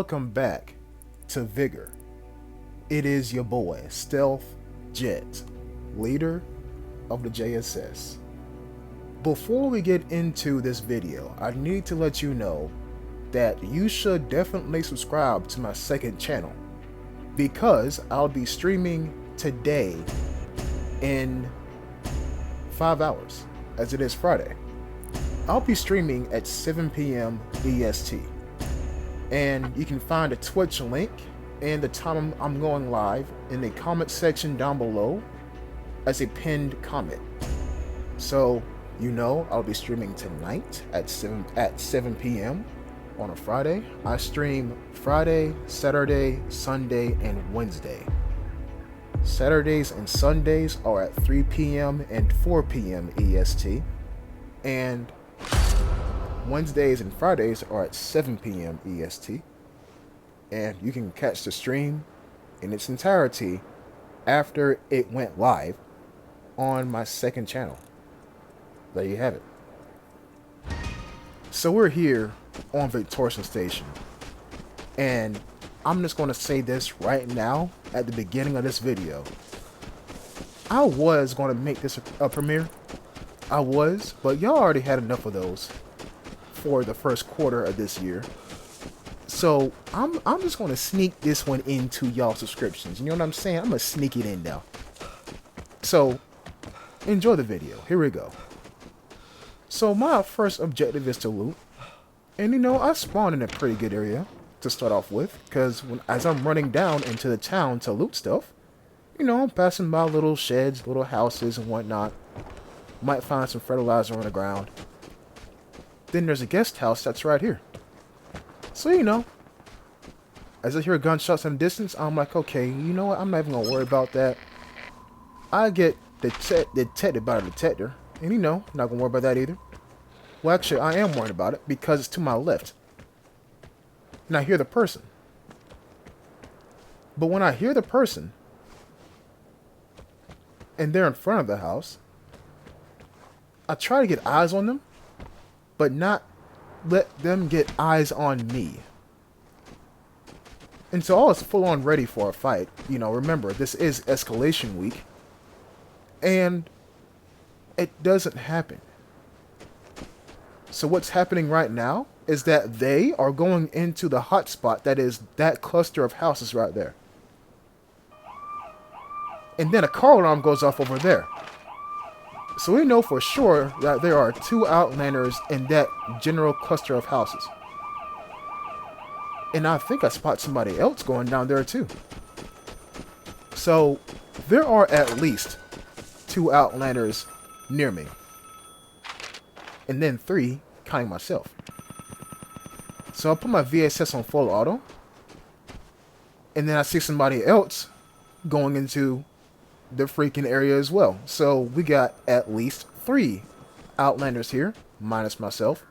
welcome back to Vigor. It is your boy, Stealth Jet, leader of the JSS. Before we get into this video, I need to let you know that you should definitely subscribe to my second channel because I'll be streaming today in 5 hours, as it is Friday. I'll be streaming at 7 p.m. EST. And you can find a Twitch link and the time I'm going live in the comment section down below as a pinned comment. So, you know, I'll be streaming tonight at 7 p.m. on a Friday. I stream Friday, Saturday, Sunday, and Wednesday. Saturdays and Sundays are at 3 p.m. and 4 p.m. EST. And Wednesdays and Fridays are at 7 p.m. EST. And you can catch the stream in its entirety after it went live on my second channel. There you have it. So we're here on Vintorez Station. And I'm just going to say this right now at the beginning of this video. I was going to make this a premiere. I was, but y'all already had enough of those for the first quarter of this year. So I'm just going to sneak this one into y'all subscriptions. You know what I'm saying? I'm going to sneak it in now. So enjoy the video. Here we go. So my first objective is to loot. And you know, I spawned in a pretty good area to start off with, because as I'm running down into the town to loot stuff, you know, I'm passing by little sheds, little houses and whatnot. Might find some fertilizer on the ground. Then there's a guest house that's right here. So, you know, as I hear gunshots in the distance, I'm like, okay, you know what? I'm not even going to worry about that. I get detected by the detector. And, you know, not going to worry about that either. Well, actually, I am worried about it because it's to my left. And I hear the person. But when I hear the person, and they're in front of the house, I try to get eyes on them, but not let them get eyes on me. And so I was full on ready for a fight. You know, remember, this is escalation week. And it doesn't happen. So what's happening right now is that they are going into the hotspot that is that cluster of houses right there. And then a car alarm goes off over there. So we know for sure that there are 2 Outlanders in that general cluster of houses. And I think I spot somebody else going down there too. So there are at least 2 Outlanders near me. And then 3 counting myself. So I put my VSS on full auto. And then I see somebody else going into the freaking area as well. So we got at least 3 Outlanders here, minus myself.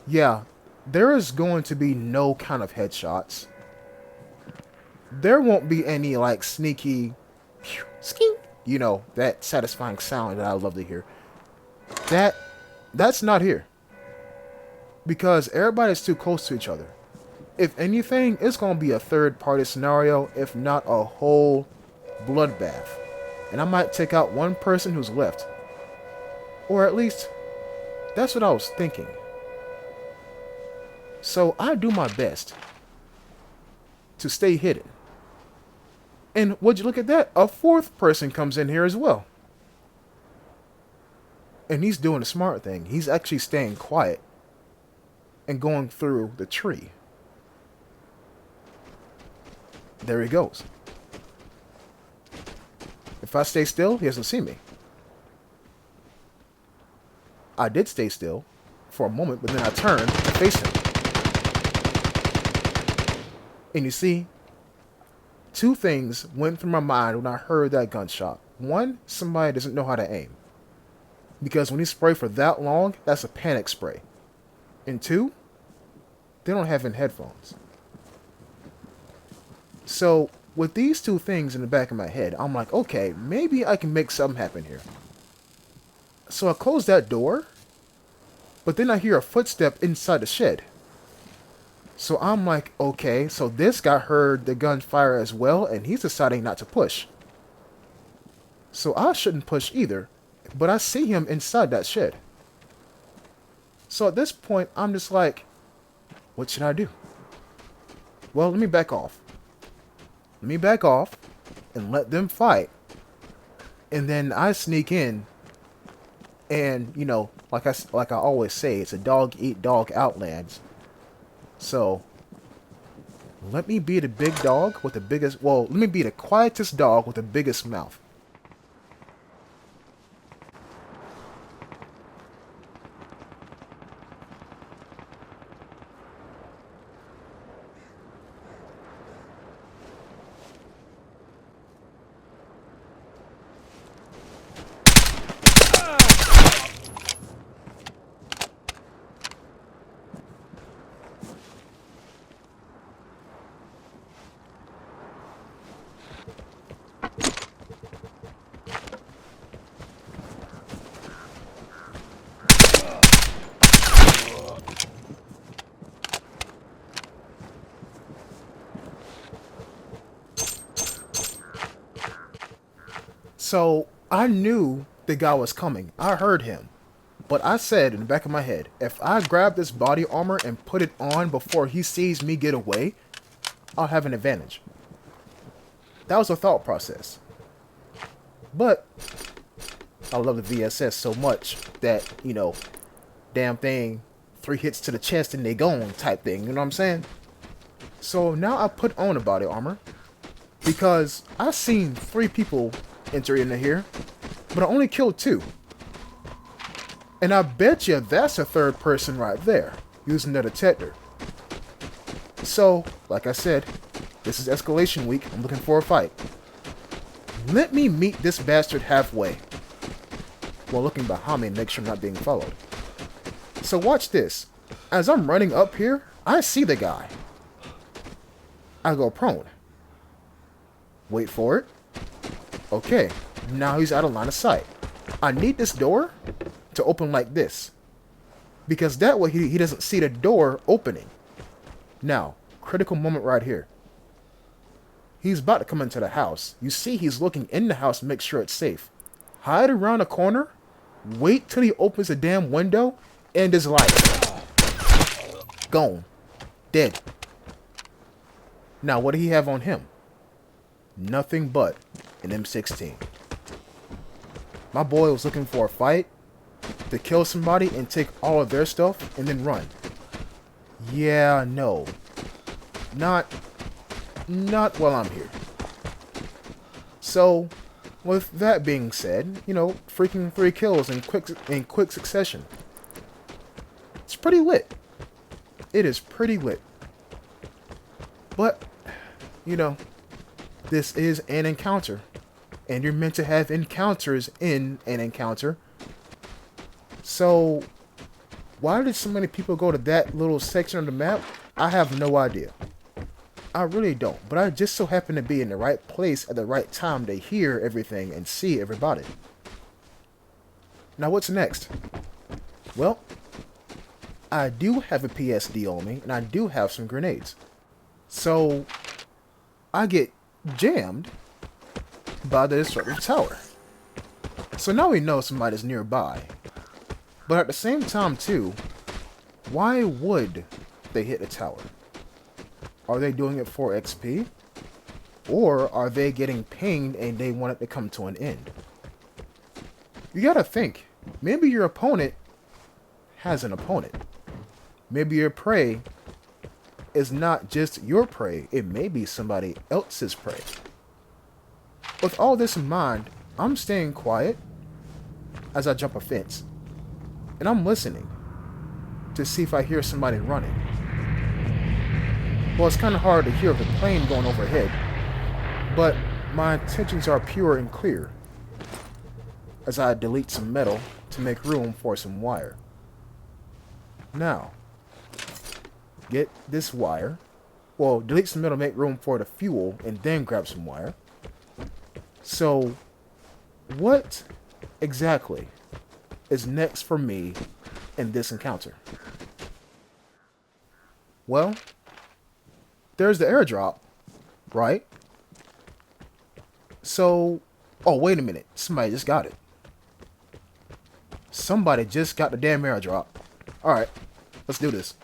Yeah, there is going to be no kind of headshots. There won't be any like sneaky, skink, you know, that satisfying sound that I love to hear. That's not here. Because everybody's too close to each other. If anything, it's going to be a third-party scenario, if not a whole bloodbath. And I might take out one person who's left. Or at least, that's what I was thinking. So I do my best to stay hidden. And would you look at that? A 4th person comes in here as well. And he's doing the smart thing. He's actually staying quiet and going through the tree. There he goes. If I stay still, he doesn't see me. I did stay still for a moment, but then I turned and faced him. And you see, 2 things went through my mind when I heard that gunshot. 1, somebody doesn't know how to aim. Because when you spray for that long, that's a panic spray. And 2, they don't have in headphones. So with these 2 things in the back of my head, I'm like, okay, maybe I can make something happen here. So I close that door, but then I hear a footstep inside the shed. So I'm like, okay, so this guy heard the gunfire as well, and he's deciding not to push. So I shouldn't push either, but I see him inside that shed. So at this point, I'm just like, what should I do? Well, let me back off. Let me back off and let them fight. And then I sneak in, and like I always say, it's a dog eat dog outlands. So let me be the big dog with the biggest. Well, let me be the quietest dog with the biggest mouth. So I knew the guy was coming. I heard him. But I said in the back of my head, if I grab this body armor and put it on before he sees me get away, I'll have an advantage. That was a thought process. But I love the VSS so much that, damn thing, 3 hits to the chest and they gone type thing, you know what I'm saying? So now I put on a body armor because I seen 3 people enter into here, but I only killed 2. And I bet you that's a 3rd person right there, using the detector. So, like I said, this is escalation week. I'm looking for a fight. Let me meet this bastard halfway, while looking behind me and make sure I'm not being followed. So watch this. As I'm running up here, I see the guy. I go prone. Wait for it. Okay, now he's out of line of sight. I need this door to open like this, because that way he doesn't see the door opening. Now, critical moment right here. He's about to come into the house. You see he's looking in the house to make sure it's safe. Hide around a corner, wait till he opens the damn window, end his life. Gone. Dead. Now, what did he have on him? Nothing but an M16. My boy was looking for a fight, to kill somebody and take all of their stuff and then run. Yeah, no. Not while I'm here. So, with that being said, freaking 3 kills in quick succession. It's pretty lit. It is pretty lit. But, this is an encounter. And you're meant to have encounters in an encounter. So, why did so many people go to that little section of the map? I have no idea. I really don't. But I just so happen to be in the right place at the right time to hear everything and see everybody. Now, what's next? Well, I do have a PSD on me, and I do have some grenades. So, I get jammed by the destructive tower. So now we know somebody's nearby. But at the same time, too, why would they hit the tower? Are they doing it for XP? Or are they getting pinged and they want it to come to an end? You gotta think. Maybe your opponent has an opponent. Maybe your prey is not just your prey. It may be somebody else's prey. With all this in mind, I'm staying quiet as I jump a fence. And I'm listening to see if I hear somebody running. Well, it's kind of hard to hear the plane going overhead, but my intentions are pure and clear as I delete some metal to make room for some wire. Now, get this wire. Well, delete some metal, make room for the fuel, and then grab some wire. So, what exactly is next for me in this encounter? Well, there's the airdrop, right? So, oh, wait a minute. Somebody just got it. Somebody just got the damn airdrop. Alright, let's do this.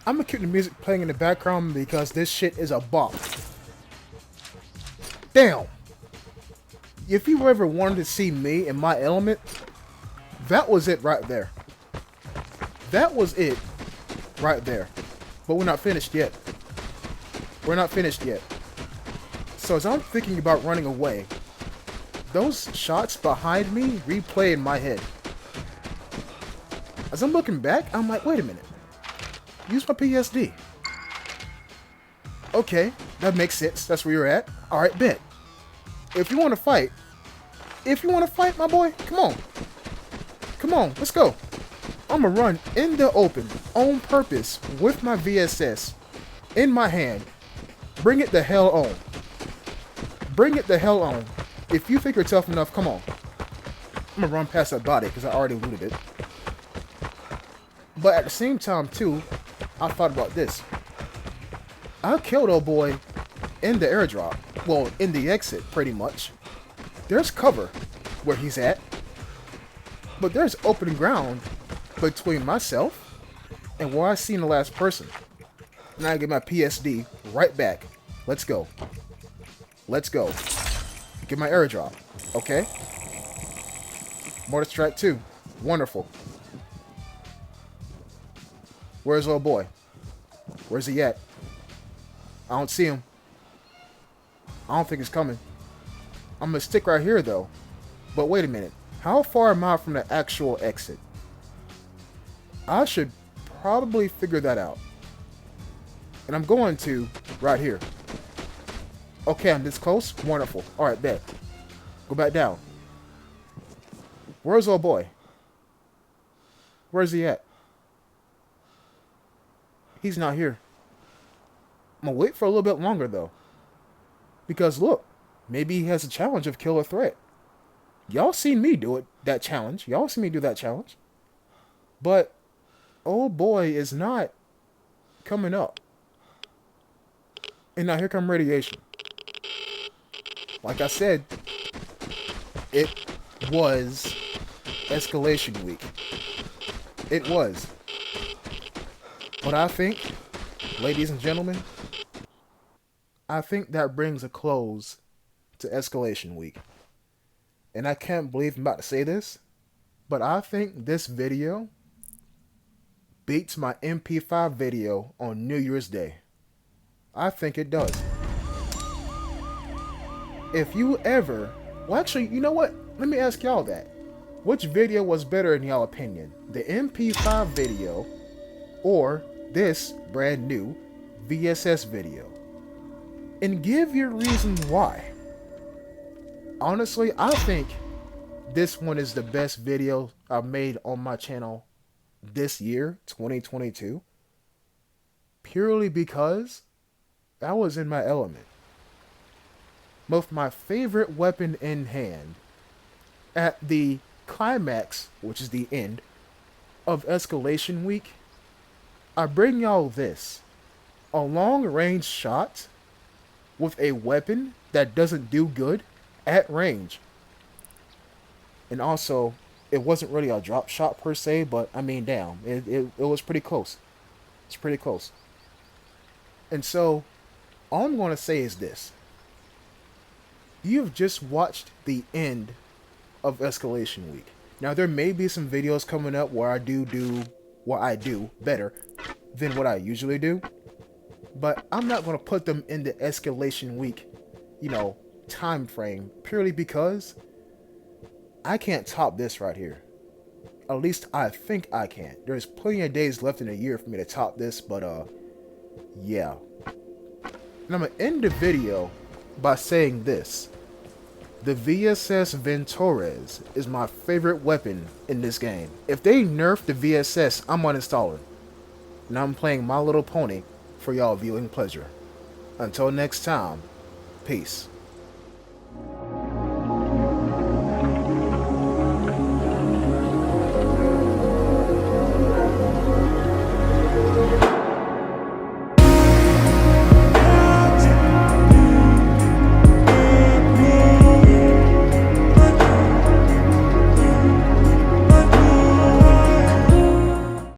I'm gonna keep the music playing in the background because this shit is a bop. Damn! If you ever wanted to see me in my element, that was it right there. That was it right there. But we're not finished yet. We're not finished yet. So as I'm thinking about running away, those shots behind me replay in my head. As I'm looking back, I'm like, wait a minute. Use my PSD. Okay, that makes sense. That's where you're at. Alright, bet. If you want to fight, my boy, come on. Come on, let's go. I'm gonna run in the open, on purpose, with my VSS in my hand. Bring it the hell on. Bring it the hell on. If you think you're tough enough, come on. I'm gonna run past that body because I already looted it. But at the same time, too, I thought about this. I killed old boy in the airdrop. Well, in the exit, pretty much. There's cover where he's at. But there's open ground between myself and where I seen the last person. Now I get my PSD right back. Let's go. Let's go. Get my airdrop. Okay. Mortar Strike 2. Wonderful. Where's old boy? Where's he at? I don't see him. I don't think he's coming. I'm gonna stick right here though. But wait a minute. How far am I from the actual exit? I should probably figure that out. And I'm going to right here. Okay, I'm this close. Wonderful. Alright, bet. Go back down. Where's old boy? Where's he at? He's not here. I'm gonna wait for a little bit longer though. Because look, maybe he has a challenge of kill or threat. Y'all seen me do it, that challenge. Y'all seen me do that challenge. But old boy is not coming up. And now here come radiation. Like I said, it was escalation week. It was. But I think, ladies and gentlemen, I think that brings a close to escalation week. And I can't believe I'm about to say this, but I think this video beats my MP5 video on New Year's Day. I think it does. If you ever... Well, actually, you know what? Let me ask y'all that. Which video was better in y'all opinion? The MP5 video or this brand new VSS video? And give your reasons why. Honestly, I think this one is the best video I've made on my channel this year, 2022. Purely because I was in my element. with my favorite weapon in hand. At the climax, which is the end, of Escalation Week, I bring y'all this. A long range shot with a weapon that doesn't do good at range. And also, it wasn't really a drop shot per se, but I mean, damn, it was pretty close. It's pretty close. And so, all I'm going to say is this. You've just watched the end of Escalation Week. Now, there may be some videos coming up where I do what I do better than what I usually do, but I'm not going to put them in the Escalation Week, time frame, purely because I can't top this right here. At least I think I can. There's plenty of days left in the year for me to top this, but yeah. And I'm going to end the video by saying this. The VSS Vintorez is my favorite weapon in this game. If they nerf the VSS, I'm uninstalling. And I'm playing My Little Pony for y'all viewing pleasure. Until next time, peace.